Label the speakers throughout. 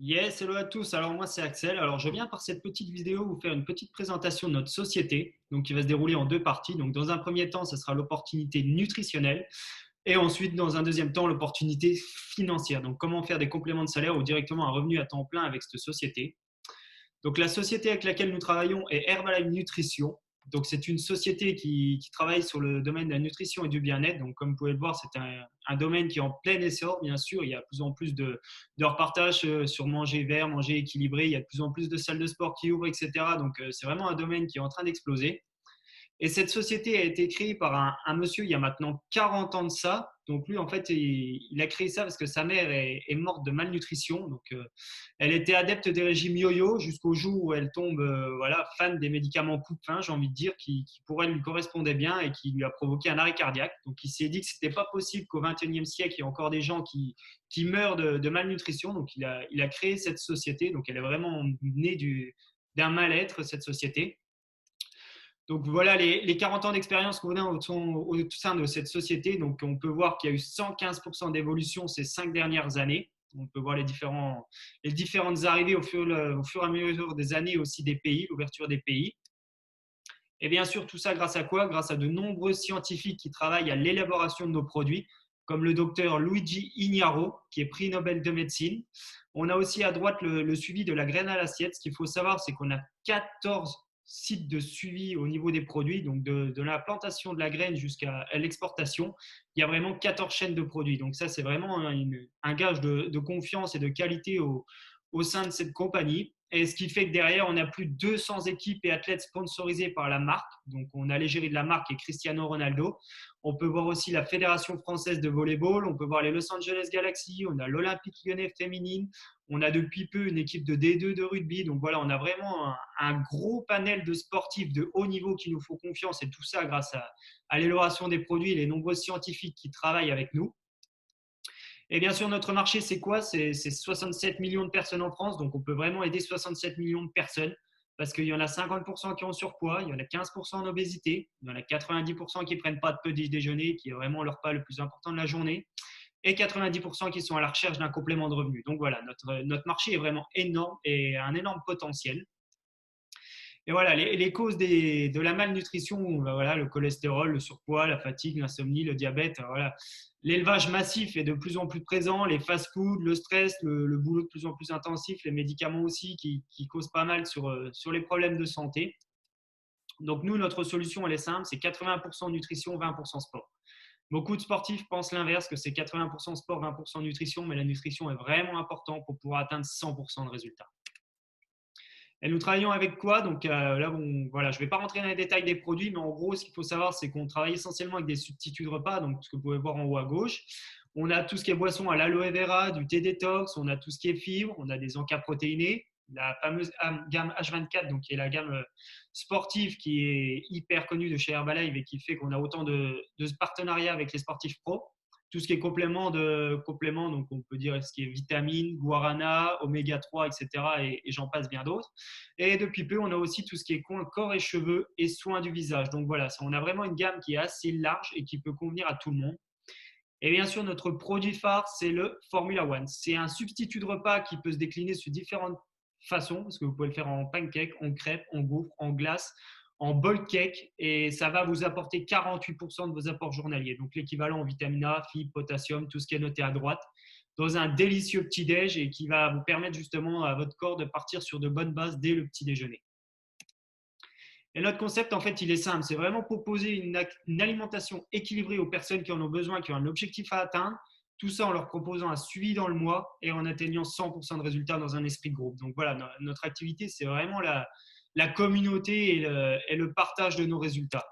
Speaker 1: Yes, hello à tous. Alors moi c'est Axel. Alors je viens par cette petite vidéo vous faire une petite présentation de notre société, donc qui va se dérouler en deux parties. Donc dans un premier temps, ce sera l'opportunité nutritionnelle et ensuite dans un deuxième temps l'opportunité financière. Donc comment faire des compléments de salaire ou directement un revenu à temps plein avec cette société. Donc la société avec laquelle nous travaillons est Herbalife Nutrition. Donc c'est une société qui travaille sur le domaine de la nutrition et du bien-être. Donc comme vous pouvez le voir, c'est un domaine qui est en plein essor, bien sûr. Il y a de plus en plus de repartages sur manger vert, manger équilibré. Il y a de plus en plus de salles de sport qui ouvrent, etc. Donc c'est vraiment un domaine qui est en train d'exploser. Et cette société a été créée par un monsieur il y a maintenant 40 ans de ça. Donc lui, en fait, il a créé ça parce que sa mère est morte de malnutrition. Donc elle était adepte des régimes yo-yo jusqu'au jour où elle tombe voilà, fan des médicaments coupe-faim, j'ai envie de dire, qui pour elle lui correspondaient bien et qui lui a provoqué un arrêt cardiaque. Donc il s'est dit que ce n'était pas possible qu'au XXIe siècle, il y ait encore des gens qui meurent de malnutrition. Donc il a créé cette société. Donc elle est vraiment née d'un mal-être, cette société. Donc voilà les 40 ans d'expérience qu'on a au sein de cette société. Donc on peut voir qu'il y a eu 115% d'évolution ces 5 dernières années. On peut voir les différentes arrivées au fur et à mesure des années, aussi des pays, l'ouverture des pays. Et bien sûr, tout ça grâce à quoi? Grâce à de nombreux scientifiques qui travaillent à l'élaboration de nos produits, comme le docteur Luigi Ignaro, qui est prix Nobel de médecine. On a aussi à droite le suivi de la graine à l'assiette. Ce qu'il faut savoir, c'est qu'on a 14 sites de suivi au niveau des produits, donc de la plantation de la graine jusqu'à l'exportation. Il y a vraiment 14 chaînes de produits. Donc ça, c'est vraiment un gage de confiance et de qualité au sein de cette compagnie. Et ce qui fait que derrière, on a plus de 200 équipes et athlètes sponsorisés par la marque. Donc, on a l'égérie de la marque et Cristiano Ronaldo. On peut voir aussi la Fédération française de volleyball. On peut voir les Los Angeles Galaxy. On a l'Olympique lyonnais féminine. On a depuis peu une équipe de D2 de rugby. Donc, voilà, on a vraiment un gros panel de sportifs de haut niveau qui nous font confiance. Et tout ça grâce à l'élaboration des produits et les nombreux scientifiques qui travaillent avec nous. Et bien sûr, notre marché, c'est quoi? C'est 67 millions de personnes en France. Donc, on peut vraiment aider 67 millions de personnes parce qu'il y en a 50% qui ont surpoids, il y en a 15% en obésité, il y en a 90% qui ne prennent pas de petit déjeuner, qui est vraiment leur pas le plus important de la journée, et 90% qui sont à la recherche d'un complément de revenu. Donc voilà, notre marché est vraiment énorme et a un énorme potentiel. Et voilà, les causes de la malnutrition, voilà, le cholestérol, le surpoids, la fatigue, l'insomnie, le diabète, voilà. L'élevage massif est de plus en plus présent, les fast-foods, le stress, le boulot de plus en plus intensif, les médicaments aussi qui causent pas mal sur les problèmes de santé. Donc nous, notre solution, elle est simple, c'est 80% nutrition, 20% sport. Beaucoup de sportifs pensent l'inverse, que c'est 80% sport, 20% nutrition, mais la nutrition est vraiment importante pour pouvoir atteindre 100% de résultats. Et nous travaillons avec quoi? Donc là, voilà, je ne vais pas rentrer dans les détails des produits, mais en gros, ce qu'il faut savoir, c'est qu'on travaille essentiellement avec des substituts de repas, donc ce que vous pouvez voir en haut à gauche. On a tout ce qui est boisson à l'aloe vera, du thé détox, on a tout ce qui est fibres, on a des encas protéinés, la fameuse gamme H24, donc qui est la gamme sportive qui est hyper connue de chez Herbalife et qui fait qu'on a autant de partenariats avec les sportifs pro. Tout ce qui est complément, donc on peut dire ce qui est vitamines, guarana, oméga 3, etc. Et j'en passe bien d'autres. Et depuis peu, on a aussi tout ce qui est corps et cheveux et soins du visage. Donc voilà, on a vraiment une gamme qui est assez large et qui peut convenir à tout le monde. Et bien sûr, notre produit phare, c'est le Formula One. C'est un substitut de repas qui peut se décliner sous différentes façons, parce que vous pouvez le faire en pancake, en crêpe, en gaufre, en glace, en bol cake, et ça va vous apporter 48% de vos apports journaliers. Donc l'équivalent en vitamine A, fibres, potassium, tout ce qui est noté à droite, dans un délicieux petit-déj et qui va vous permettre justement à votre corps de partir sur de bonnes bases dès le petit déjeuner. Et notre concept, en fait, il est simple. C'est vraiment proposer une alimentation équilibrée aux personnes qui en ont besoin, qui ont un objectif à atteindre. Tout ça en leur proposant un suivi dans le mois et en atteignant 100% de résultats dans un esprit de groupe. Donc voilà, notre activité, c'est vraiment la communauté et le partage de nos résultats.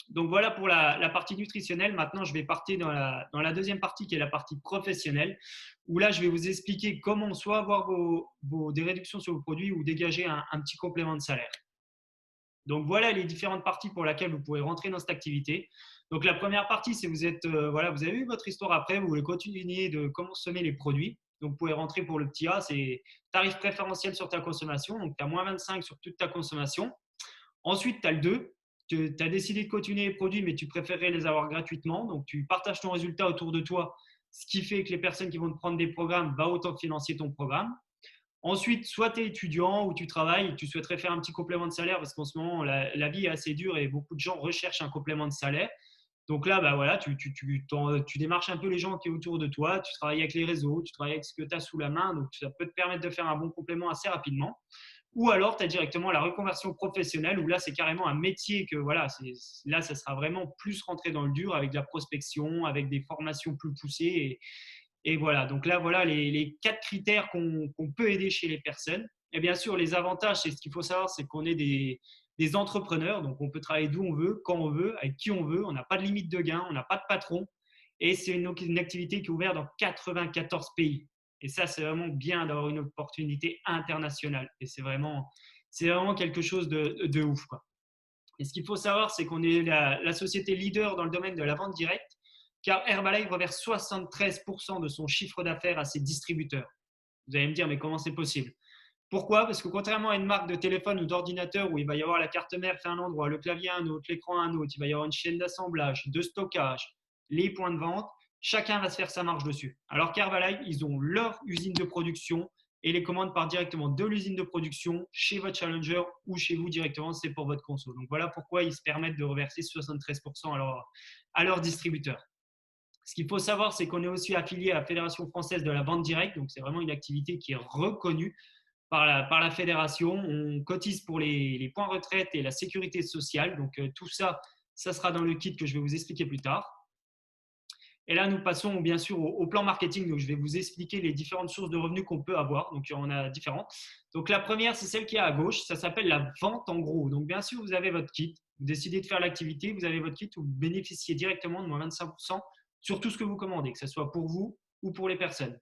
Speaker 1: Donc voilà pour la partie nutritionnelle. Maintenant, je vais partir dans la deuxième partie qui est la partie professionnelle, où là, je vais vous expliquer comment soit avoir des réductions sur vos produits ou dégager un petit complément de salaire. Donc voilà les différentes parties pour lesquelles vous pouvez rentrer dans cette activité. Donc la première partie, c'est voilà, vous avez eu votre histoire après, vous voulez continuer de consommer les produits. Donc vous pouvez rentrer pour le petit A, c'est tarif préférentiel sur ta consommation. Donc tu as moins 25 sur toute ta consommation. Ensuite, tu as le 2. Tu as décidé de continuer les produits, mais tu préférerais les avoir gratuitement. Donc tu partages ton résultat autour de toi, ce qui fait que les personnes qui vont te prendre des programmes vont autant financer ton programme. Ensuite, soit tu es étudiant ou tu travailles et tu souhaiterais faire un petit complément de salaire parce qu'en ce moment, la vie est assez dure et beaucoup de gens recherchent un complément de salaire. Donc là, bah voilà, tu démarches un peu les gens qui sont autour de toi, tu travailles avec les réseaux, tu travailles avec ce que tu as sous la main, donc ça peut te permettre de faire un bon complément assez rapidement. Ou alors, tu as directement la reconversion professionnelle où là, c'est carrément un métier que voilà, là, ça sera vraiment plus rentré dans le dur avec de la prospection, avec des formations plus poussées. Et voilà, donc là, voilà les 4 critères qu'on peut aider chez les personnes. Et bien sûr, les avantages, c'est ce qu'il faut savoir, c'est qu'on est des entrepreneurs, donc on peut travailler d'où on veut, quand on veut, avec qui on veut, on n'a pas de limite de gain, on n'a pas de patron, et c'est une activité qui est ouverte dans 94 pays. Et ça, c'est vraiment bien d'avoir une opportunité internationale. Et c'est vraiment quelque chose de ouf, quoi. Et ce qu'il faut savoir, c'est qu'on est la société leader dans le domaine de la vente directe, car Herbalife reverse 73% de son chiffre d'affaires à ses distributeurs. Vous allez me dire, mais comment c'est possible? Pourquoi? Parce que contrairement à une marque de téléphone ou d'ordinateur où il va y avoir la carte mère fait un endroit, le clavier un autre, l'écran un autre, il va y avoir une chaîne d'assemblage, de stockage, les points de vente, chacun va se faire sa marge dessus. Alors qu'Herbalife, ils ont leur usine de production et les commandes partent directement de l'usine de production chez votre challenger ou chez vous directement, c'est pour votre conso. Donc voilà pourquoi ils se permettent de reverser 73% à leurs distributeurs. Ce qu'il faut savoir, c'est qu'on est aussi affilié à la Fédération française de la vente directe, donc c'est vraiment une activité qui est reconnue par la fédération. On cotise pour les points retraite et la sécurité sociale, donc tout ça, ça sera dans le kit que je vais vous expliquer plus tard. Et là, nous passons bien sûr au plan marketing. Donc, je vais vous expliquer les différentes sources de revenus qu'on peut avoir. Donc, on a différentes. Donc, la première, c'est celle qui est à gauche. Ça s'appelle la vente en gros. Donc, bien sûr, vous avez votre kit. Vous décidez de faire l'activité. Vous avez votre kit où vous bénéficiez directement de moins 25% sur tout ce que vous commandez, que ce soit pour vous ou pour les personnes.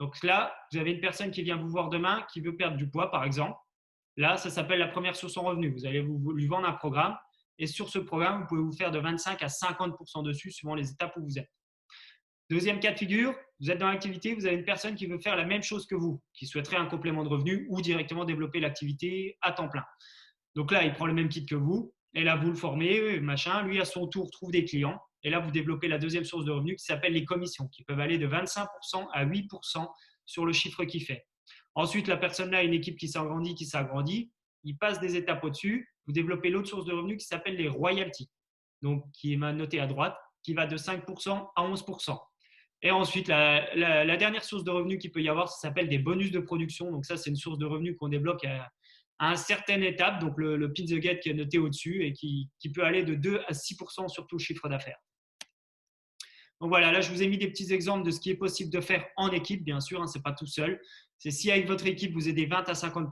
Speaker 1: Donc là, vous avez une personne qui vient vous voir demain, qui veut perdre du poids, par exemple. Là, ça s'appelle la première source en revenu. Vous allez lui vendre un programme. Et sur ce programme, vous pouvez vous faire de 25 à 50% dessus, suivant les étapes où vous êtes. Deuxième cas de figure, vous êtes dans l'activité, vous avez une personne qui veut faire la même chose que vous, qui souhaiterait un complément de revenu ou directement développer l'activité à temps plein. Donc là, il prend le même kit que vous, et là, vous le formez, machin. Lui, à son tour, trouve des clients. Et là, vous développez la deuxième source de revenus qui s'appelle les commissions, qui peuvent aller de 25% à 8% sur le chiffre qu'il fait. Ensuite, la personne là a une équipe qui s'agrandit. Il passe des étapes au-dessus. Vous développez l'autre source de revenus qui s'appelle les royalties, donc qui est noté à droite, qui va de 5% à 11%. Et ensuite, la dernière source de revenus qu'il peut y avoir, ça s'appelle des bonus de production. Donc ça, c'est une source de revenus qu'on débloque à une certaine étape, donc le pin the gate qui est noté au-dessus et qui peut aller de 2 à 6% sur tout le chiffre d'affaires. Donc voilà, là je vous ai mis des petits exemples de ce qui est possible de faire en équipe, bien sûr, hein, ce n'est pas tout seul. C'est si avec votre équipe vous aidez 20 à 50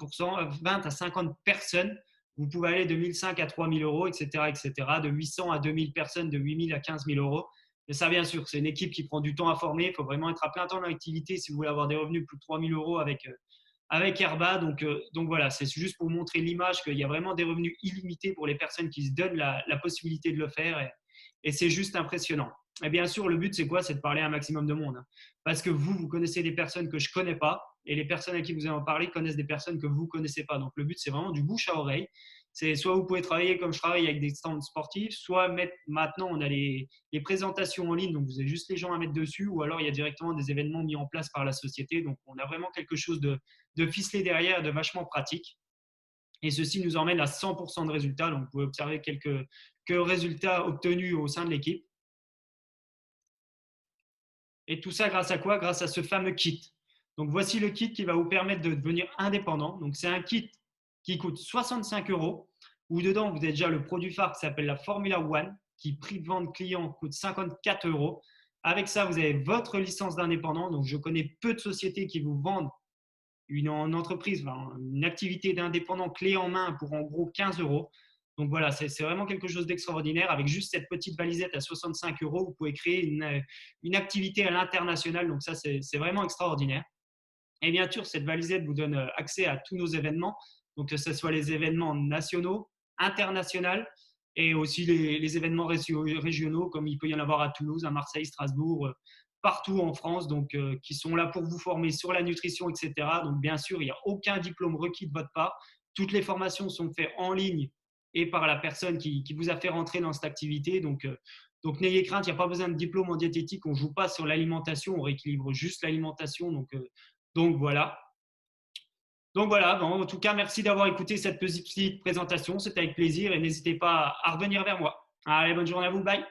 Speaker 1: personnes, vous pouvez aller de 1 500 à 3 000 euros, etc., etc., de 800 à 2 000 personnes, de 8 000 à 15 000 euros. Mais ça, bien sûr, c'est une équipe qui prend du temps à former. Il faut vraiment être à plein temps dans l'activité si vous voulez avoir des revenus de plus de 3 000 euros avec Herba. Donc voilà, c'est juste pour vous montrer l'image qu'il y a vraiment des revenus illimités pour les personnes qui se donnent la possibilité de le faire. Et c'est juste impressionnant. Et bien sûr, le but, c'est quoi? C'est de parler à un maximum de monde. Parce que vous connaissez des personnes que je ne connais pas, et les personnes à qui vous allez en parler connaissent des personnes que vous ne connaissez pas. Donc, le but, c'est vraiment du bouche à oreille. C'est soit vous pouvez travailler comme je travaille avec des stands sportifs, soit maintenant, on a les présentations en ligne, donc vous avez juste les gens à mettre dessus, ou alors il y a directement des événements mis en place par la société. Donc, on a vraiment quelque chose de ficelé derrière, de vachement pratique. Et ceci nous emmène à 100% de résultats. Donc, vous pouvez observer quelques résultats obtenus au sein de l'équipe. Et tout ça grâce à quoi? Grâce à ce fameux kit. Donc voici le kit qui va vous permettre de devenir indépendant. Donc c'est un kit qui coûte 65 euros, où dedans vous avez déjà le produit phare qui s'appelle la Formula One, qui prix de vente client coûte 54 euros. Avec ça, vous avez votre licence d'indépendant. Donc je connais peu de sociétés qui vous vendent une entreprise, une activité d'indépendant clé en main pour en gros 15 euros. Donc voilà, c'est vraiment quelque chose d'extraordinaire. Avec juste cette petite valisette à 65 euros, vous pouvez créer une activité à l'international. Donc ça, c'est vraiment extraordinaire. Et bien sûr, cette valisette vous donne accès à tous nos événements, donc que ce soit les événements nationaux, internationaux et aussi les événements régionaux, comme il peut y en avoir à Toulouse, à Marseille, Strasbourg, partout en France, donc qui sont là pour vous former sur la nutrition, etc. Donc bien sûr, il n'y a aucun diplôme requis de votre part. Toutes les formations sont faites en ligne et par la personne qui vous a fait rentrer dans cette activité. Donc n'ayez crainte, il n'y a pas besoin de diplôme en diététique. On ne joue pas sur l'alimentation, on rééquilibre juste l'alimentation. Donc voilà. Donc voilà, bon, en tout cas, merci d'avoir écouté cette petite présentation. C'était avec plaisir et n'hésitez pas à revenir vers moi. Allez, bonne journée à vous. Bye.